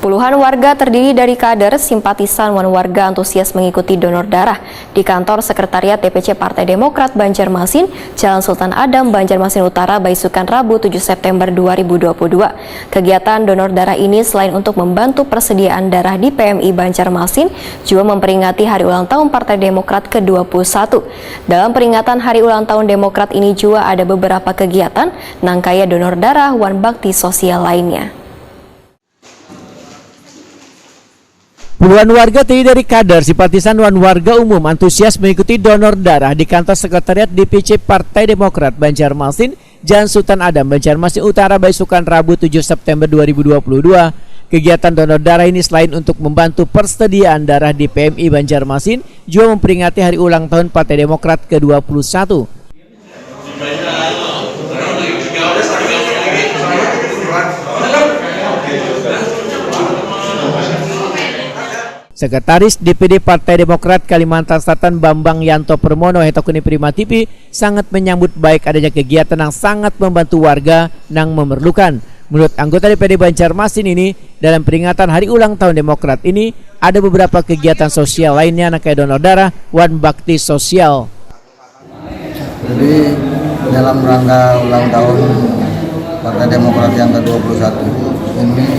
Puluhan warga terdiri dari kader, simpatisan, dan warga antusias mengikuti donor darah di kantor sekretariat DPC Partai Demokrat Banjarmasin, Jalan Sultan Adam, Banjarmasin Utara, Baisukan, Rabu 7 September 2022. Kegiatan donor darah ini selain untuk membantu persediaan darah di PMI Banjarmasin, juga memperingati hari ulang tahun Partai Demokrat ke-21. Dalam peringatan hari ulang tahun Demokrat ini juga ada beberapa kegiatan nangkaya donor darah wan bakti sosial lainnya. Puluhan warga terdiri dari kader, simpatisan, dan warga umum antusias mengikuti donor darah di kantor sekretariat DPC Partai Demokrat Banjarmasin, Jalan Sultan Adam, Banjarmasin Utara, Baisukan, Rabu 7 September 2022. Kegiatan donor darah ini selain untuk membantu persediaan darah di PMI Banjarmasin, juga memperingati hari ulang tahun Partai Demokrat ke-21. Sekretaris DPD Partai Demokrat Kalimantan Selatan Bambang Yanto Permono Hetokuni Prima TV sangat menyambut baik adanya kegiatan yang sangat membantu warga yang memerlukan. Menurut anggota DPD Banjarmasin ini, dalam peringatan hari ulang tahun Demokrat ini ada beberapa kegiatan sosial lainnya kayak donor darah, wan bakti sosial. Jadi dalam rangka ulang tahun Partai Demokrat yang ke-21 ini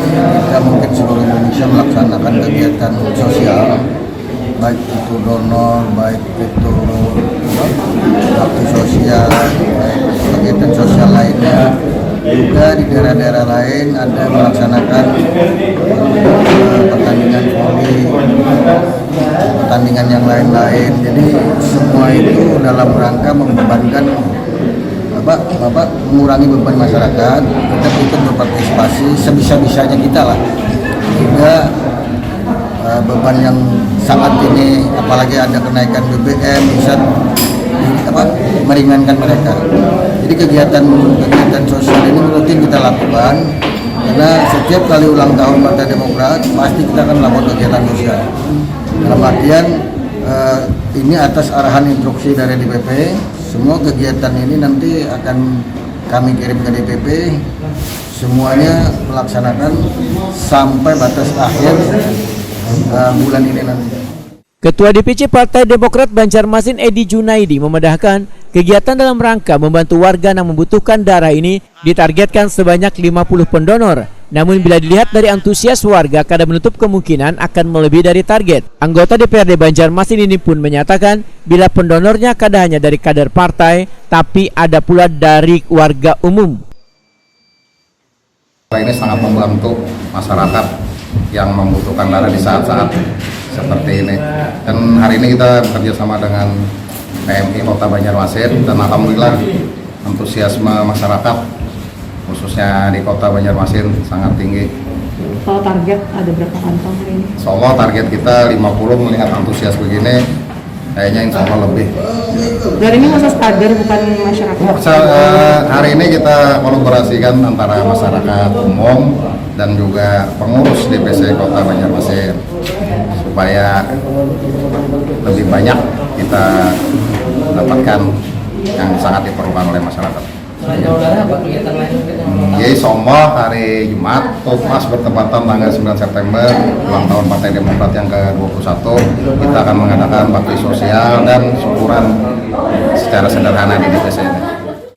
kita mungkin seluruh Indonesia melaksanakan kegiatan sosial, baik itu donor, baik itu bakti sosial, baik kegiatan sosial lainnya. Juga di daerah-daerah lain ada melaksanakan pertandingan voli, pertandingan yang lain-lain. Jadi semua itu dalam rangka membebankan mengurangi beban masyarakat. Kita ikut berpartisipasi sebisa-bisanya kita lah. Juga beban yang sangat ini, apalagi ada kenaikan BBM, bisa meringankan mereka. Jadi kegiatan sosial ini rutin kita lakukan karena setiap kali ulang tahun Partai Demokrat pasti kita akan melakukan kegiatan sosial. Dalam artian ini atas arahan instruksi dari DPP. Semua kegiatan ini nanti akan kami kirim ke DPP, semuanya melaksanakan sampai batas akhir bulan ini nanti. Ketua DPC Partai Demokrat Banjarmasin Edi Junaidi memedahkan kegiatan dalam rangka membantu warga yang membutuhkan darah ini ditargetkan sebanyak 50 pendonor. Namun bila dilihat dari antusias warga, kadang menutup kemungkinan akan melebihi dari target. Anggota DPRD Banjarmasin ini pun menyatakan bila pendonornya kadang hanya dari kader partai, tapi ada pula dari warga umum. Ini sangat membantu masyarakat yang membutuhkan darah di saat-saat seperti ini. Dan hari ini kita bekerja sama dengan PMI Kota Banjarmasin dan alhamdulillah antusiasme masyarakat khususnya di Kota Banjarmasin sangat tinggi. Kalau target ada berapa kantong hari ini? Insya Allah target kita 50, melihat antusias begini kayaknya insya Allah lebih. Dari ini khusus kader bukan masyarakat? Hari ini kita kolaborasikan antara masyarakat umum dan juga pengurus DPC Kota Banjarmasin supaya lebih banyak kita dapatkan yang sangat diperlukan oleh masyarakat. Jadi insya hari Jumat pas bertepatan tanggal 9 September ulang tahun Partai Demokrat yang ke-21, kita akan mengadakan bakti sosial dan syukuran secara sederhana di DPC ini.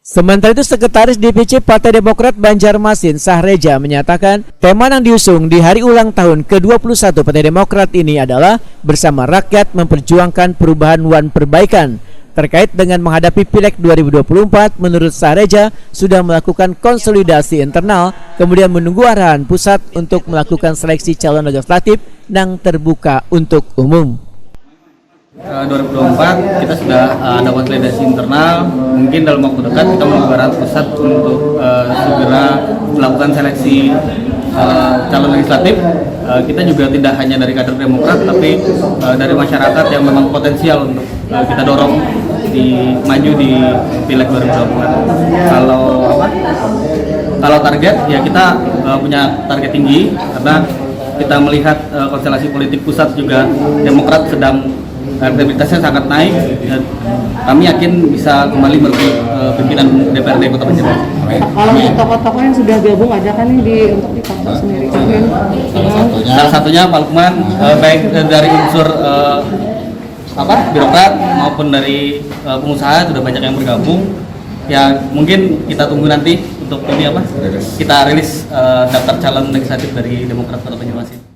Sementara itu Sekretaris DPC Partai Demokrat Banjarmasin Sahreja menyatakan tema yang diusung di hari ulang tahun ke-21 Partai Demokrat ini adalah bersama rakyat memperjuangkan perubahan wan perbaikan. Terkait dengan menghadapi Pileg 2024, menurut Sahreja sudah melakukan konsolidasi internal, kemudian menunggu arahan pusat untuk melakukan seleksi calon legislatif yang terbuka untuk umum. 2024 kita sudah ada konsolidasi internal, mungkin dalam waktu dekat kita menunggu arahan pusat untuk segera melakukan seleksi calon legislatif. Kita juga tidak hanya dari kader Demokrat, tapi dari masyarakat yang memang potensial untuk kita dorong maju di Pileg 2024. Kalau target ya kita punya target tinggi karena kita melihat konstelasi politik pusat juga Demokrat sedang elektabilitasnya sangat naik dan kami yakin bisa kembali merebut pimpinan DPRD Kota Banjarmasin. Kalau untuk tokoh-tokoh yang sudah gabung ada kan nih untuk di Papua sendiri? Salah satunya Pak Lukman, baik dari unsur birokrat maupun dari pengusaha sudah banyak yang bergabung. Ya mungkin kita tunggu nanti untuk ini kita rilis daftar calon legislatif dari Demokrat Kota Banjarmasin.